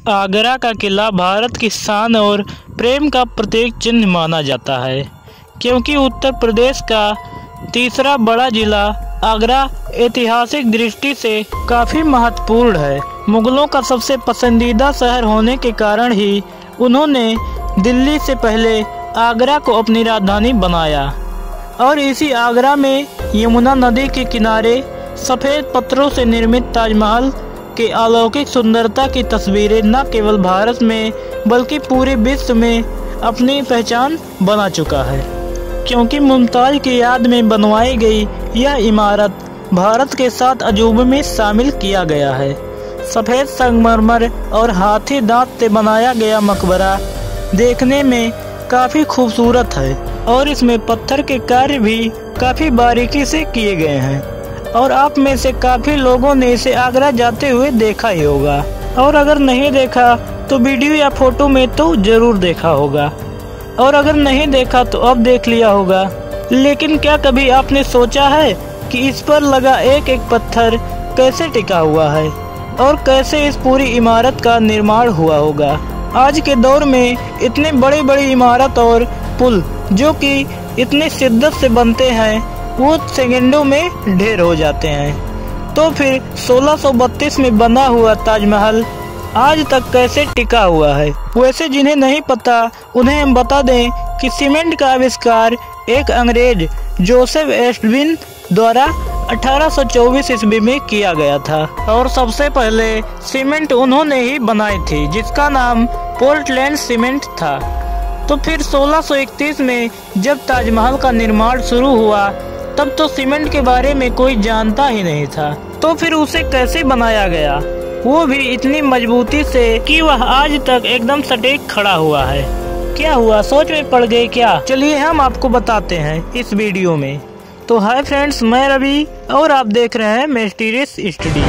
आगरा का किला भारत की शान और प्रेम का प्रतीक चिन्ह माना जाता है, क्योंकि उत्तर प्रदेश का तीसरा बड़ा जिला आगरा ऐतिहासिक दृष्टि से काफ़ी महत्वपूर्ण है। मुगलों का सबसे पसंदीदा शहर होने के कारण ही उन्होंने दिल्ली से पहले आगरा को अपनी राजधानी बनाया और इसी आगरा में यमुना नदी के किनारे सफ़ेद पत्थरों से निर्मित ताजमहल के अलौकिक सुंदरता की तस्वीरें न केवल भारत में बल्कि पूरे विश्व में अपनी पहचान बना चुका है, क्योंकि मुमताज़ की याद में बनवाई गई यह इमारत भारत के 7 अजूबों में शामिल किया गया है। सफ़ेद संगमरमर और हाथी दांत से बनाया गया मकबरा देखने में काफ़ी खूबसूरत है और इसमें पत्थर के कार्य भी काफ़ी बारीकी से किए गए हैं और आप में से काफ़ी लोगों ने इसे आगरा जाते हुए देखा ही होगा, और अगर नहीं देखा तो वीडियो या फोटो में तो ज़रूर देखा होगा, और अगर नहीं देखा तो अब देख लिया होगा। लेकिन क्या कभी आपने सोचा है कि इस पर लगा एक एक पत्थर कैसे टिका हुआ है और कैसे इस पूरी इमारत का निर्माण हुआ होगा? आज के दौर में इतने बड़ी बड़ी इमारत और पुल जो कि इतने शिद्दत से बनते हैं वो सेकंडों में ढेर हो जाते हैं, तो फिर 1632 में बना हुआ ताजमहल आज तक कैसे टिका हुआ है? वैसे जिन्हें नहीं पता उन्हें हम बता दें कि सीमेंट का आविष्कार एक अंग्रेज जोसेफ एस्टविन द्वारा 1824 ईस्वी में किया गया था और सबसे पहले सीमेंट उन्होंने ही बनाई थी जिसका नाम पोर्टलैंड सीमेंट था। तो फिर 1631 में जब ताजमहल का निर्माण शुरू हुआ तब तो सीमेंट के बारे में कोई जानता ही नहीं था, तो फिर उसे कैसे बनाया गया, वो भी इतनी मजबूती से कि वह आज तक एकदम सटीक खड़ा हुआ है। क्या हुआ, सोच में पड़ गए क्या? चलिए हम आपको बताते हैं इस वीडियो में। तो हाय फ्रेंड्स, मैं रवि और आप देख रहे हैं मिस्टीरियस स्टूडियो।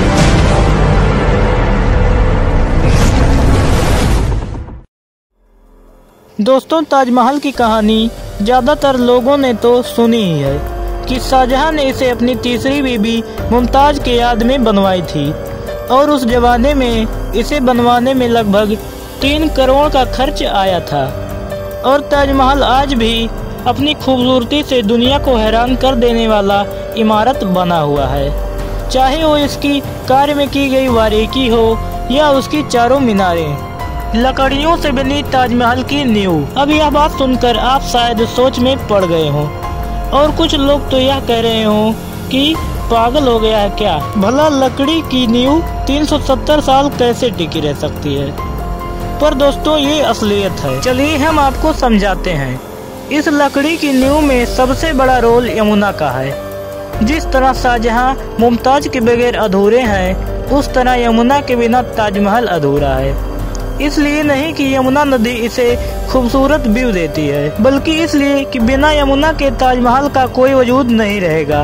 दोस्तों, ताजमहल की कहानी ज़्यादातर लोगों ने तो सुनी ही है कि शाहजहां ने इसे अपनी तीसरी बीबी मुमताज़ की याद में बनवाई थी और उस जमाने में इसे बनवाने में लगभग 3 करोड़ का खर्च आया था। और ताजमहल आज भी अपनी खूबसूरती से दुनिया को हैरान कर देने वाला इमारत बना हुआ है, चाहे वो इसकी कार्य में की गई बारीकी हो या उसकी चारों मीनारें। लकड़ियों से बनी ताजमहल की नींव। अब यह बात सुनकर आप शायद सोच में पड़ गए हों और कुछ लोग तो यह कह रहे हों कि पागल हो गया है क्या, भला लकड़ी की नींव 370 साल कैसे टिकी रह सकती है? पर दोस्तों, ये असलियत है। चलिए हम आपको समझाते हैं। इस लकड़ी की नींव में सबसे बड़ा रोल यमुना का है। जिस तरह शाहजहां मुमताज के बगैर अधूरे हैं, उस तरह यमुना के बिना ताजमहल अधूरा है। इसलिए नहीं कि यमुना नदी इसे खूबसूरत व्यू देती है, बल्कि इसलिए कि बिना यमुना के ताजमहल का कोई वजूद नहीं रहेगा,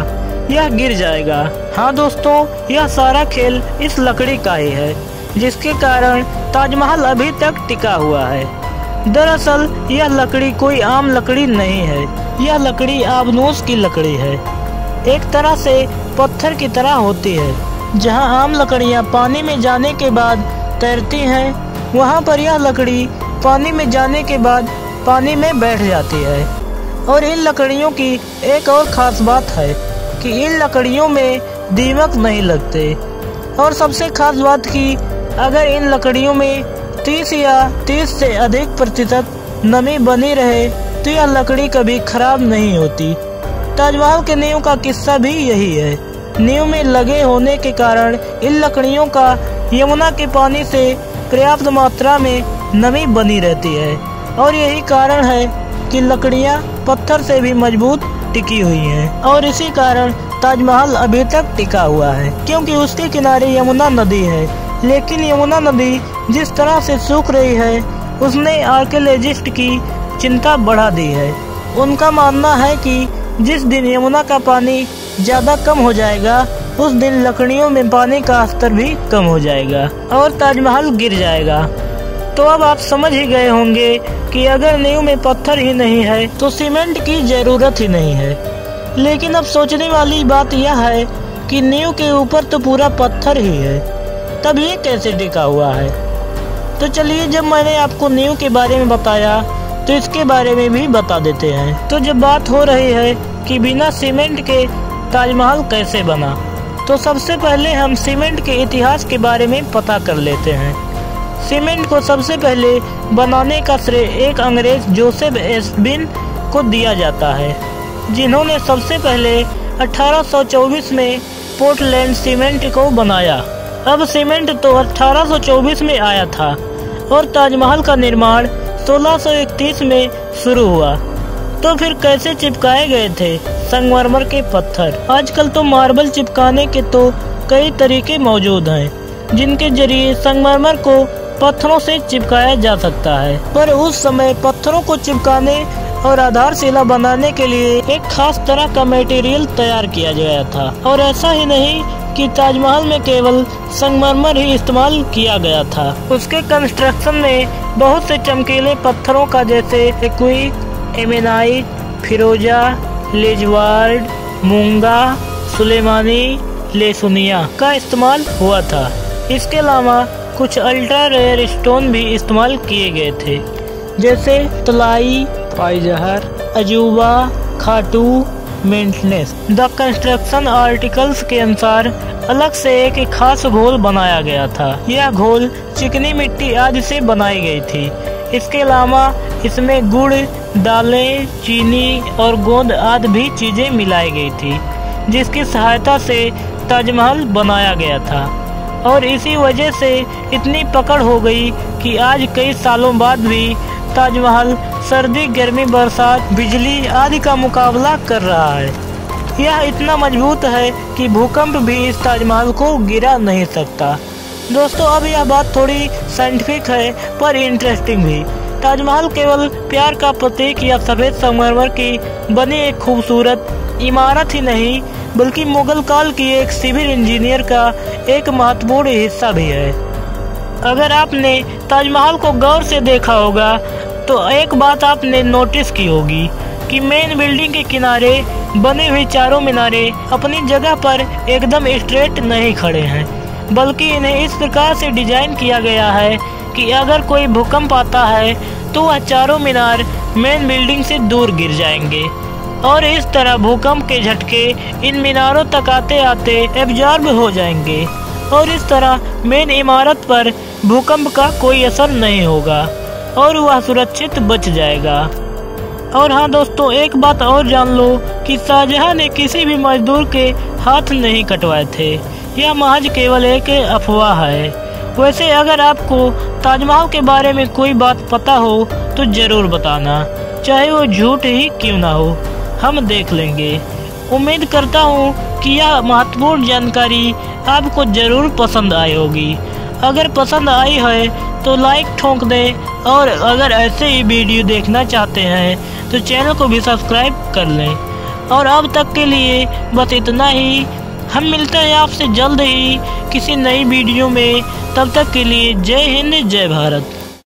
यह गिर जाएगा। हाँ दोस्तों, यह सारा खेल इस लकड़ी का ही है, जिसके कारण ताजमहल अभी तक टिका हुआ है। दरअसल यह लकड़ी कोई आम लकड़ी नहीं है, यह लकड़ी आबनूस की लकड़ी है। एक तरह से पत्थर की तरह होती है। जहाँ आम लकड़ियाँ पानी में जाने के बाद तैरती हैं, वहाँ पर यह लकड़ी पानी में जाने के बाद पानी में बैठ जाती है। और इन लकड़ियों की एक और ख़ास बात है कि इन लकड़ियों में दीमक नहीं लगते, और सबसे खास बात कि अगर इन लकड़ियों में 30 या 30 से अधिक प्रतिशत नमी बनी रहे तो यह लकड़ी कभी खराब नहीं होती। ताजमहल के नींव का किस्सा भी यही है। नींव में लगे होने के कारण इन लकड़ियों का यमुना के पानी से पर्याप्त मात्रा में नमी बनी रहती है, और यही कारण है कि लकड़ियां पत्थर से भी मजबूत टिकी हुई हैं, और इसी कारण ताजमहल अभी तक टिका हुआ है, क्योंकि उसके किनारे यमुना नदी है। लेकिन यमुना नदी जिस तरह से सूख रही है, उसने आर्कियोलॉजिस्ट की चिंता बढ़ा दी है। उनका मानना है कि जिस दिन यमुना का पानी ज़्यादा कम हो जाएगा, उस दिन लकड़ियों में पानी का स्तर भी कम हो जाएगा और ताजमहल गिर जाएगा। तो अब आप समझ ही गए होंगे कि अगर नींव में पत्थर ही नहीं है तो सीमेंट की जरूरत ही नहीं है। लेकिन अब सोचने वाली बात यह है कि नींव के ऊपर तो पूरा पत्थर ही है, तब ये कैसे टिका हुआ है? तो चलिए, जब मैंने आपको नींव के बारे में बताया तो इसके बारे में भी बता देते हैं। तो जब बात हो रही है कि बिना सीमेंट के ताजमहल कैसे बना, तो सबसे पहले हम सीमेंट के इतिहास के बारे में पता कर लेते हैं। सीमेंट को सबसे पहले बनाने का श्रेय एक अंग्रेज जोसेफ एस्बिन को दिया जाता है, जिन्होंने सबसे पहले 1824 में पोर्टलैंड सीमेंट को बनाया। अब सीमेंट तो 1824 में आया था और ताजमहल का निर्माण 1631 में शुरू हुआ। तो फिर कैसे चिपकाए गए थे संगमरमर के पत्थर? आजकल तो मार्बल चिपकाने के तो कई तरीके मौजूद हैं, जिनके जरिए संगमरमर को पत्थरों से चिपकाया जा सकता है। पर उस समय पत्थरों को चिपकाने और आधारशिला बनाने के लिए एक खास तरह का मटेरियल तैयार किया गया था। और ऐसा ही नहीं कि ताजमहल में केवल संगमरमर ही इस्तेमाल किया गया था। उसके कंस्ट्रक्शन में बहुत से चमकीले पत्थरों का जैसे एक्वी, एमेनाइट, फिरोजा, लेजवार्ड, मूंगा, सुलेमानी, लेसुनिया का इस्तेमाल हुआ था। इसके अलावा कुछ अल्ट्रा रेयर स्टोन भी इस्तेमाल किए गए थे, जैसे तलाई, पाइजहर, अजूबा, Khatu, maintenance. The construction articles के अनुसार अलग से एक खास घोल बनाया गया था। यह घोल चिकनी मिट्टी आदि से बनाई गई थी। इसके अलावा इसमें गुड़, दालें, चीनी और गोंद आदि भी चीजें मिलाई गई थी, जिसकी सहायता से ताजमहल बनाया गया था। और इसी वजह से इतनी पकड़ हो गई कि आज कई सालों बाद भी ताजमहल सर्दी, गर्मी, बरसात, बिजली आदि का मुकाबला कर रहा है। यह इतना मजबूत है कि भूकंप भी इस ताजमहल को गिरा नहीं सकता। दोस्तों, अब यह बात थोड़ी साइंटिफिक है पर इंटरेस्टिंग भी। ताजमहल केवल प्यार का प्रतीक या सफेद संगमरमर की बनी एक खूबसूरत इमारत ही नहीं, बल्कि मुगल काल की एक सिविल इंजीनियर का एक महत्वपूर्ण हिस्सा भी है। अगर आपने ताजमहल को गौर से देखा होगा तो एक बात आपने नोटिस की होगी कि मेन बिल्डिंग के किनारे बने हुए चारों मीनारे अपनी जगह पर एकदम स्ट्रेट नहीं खड़े हैं, बल्कि इन्हें इस प्रकार से डिजाइन किया गया है कि अगर कोई भूकंप आता है तो वह चारों मीनार मेन बिल्डिंग से दूर गिर जाएंगे और इस तरह भूकंप के झटके इन मीनारों तक आते आते एब्जॉर्ब हो जाएंगे और इस तरह मेन इमारत पर भूकंप का कोई असर नहीं होगा और वह सुरक्षित बच जाएगा। और हाँ दोस्तों, एक बात और जान लो कि शाहजहां ने किसी भी मजदूर के हाथ नहीं कटवाए थे। यह महज केवल एक अफवाह है। वैसे अगर आपको ताजमहल के बारे में कोई बात पता हो तो जरूर बताना, चाहे वो झूठ ही क्यों ना हो, हम देख लेंगे। उम्मीद करता हूँ कि यह महत्वपूर्ण जानकारी आपको जरूर पसंद आई होगी। अगर पसंद आई है तो लाइक ठोक दें और अगर ऐसे ही वीडियो देखना चाहते हैं तो चैनल को भी सब्सक्राइब कर लें। और अब तक के लिए बस इतना ही। हम मिलते हैं आपसे जल्द ही किसी नई वीडियो में। तब तक के लिए जय हिंद, जय भारत।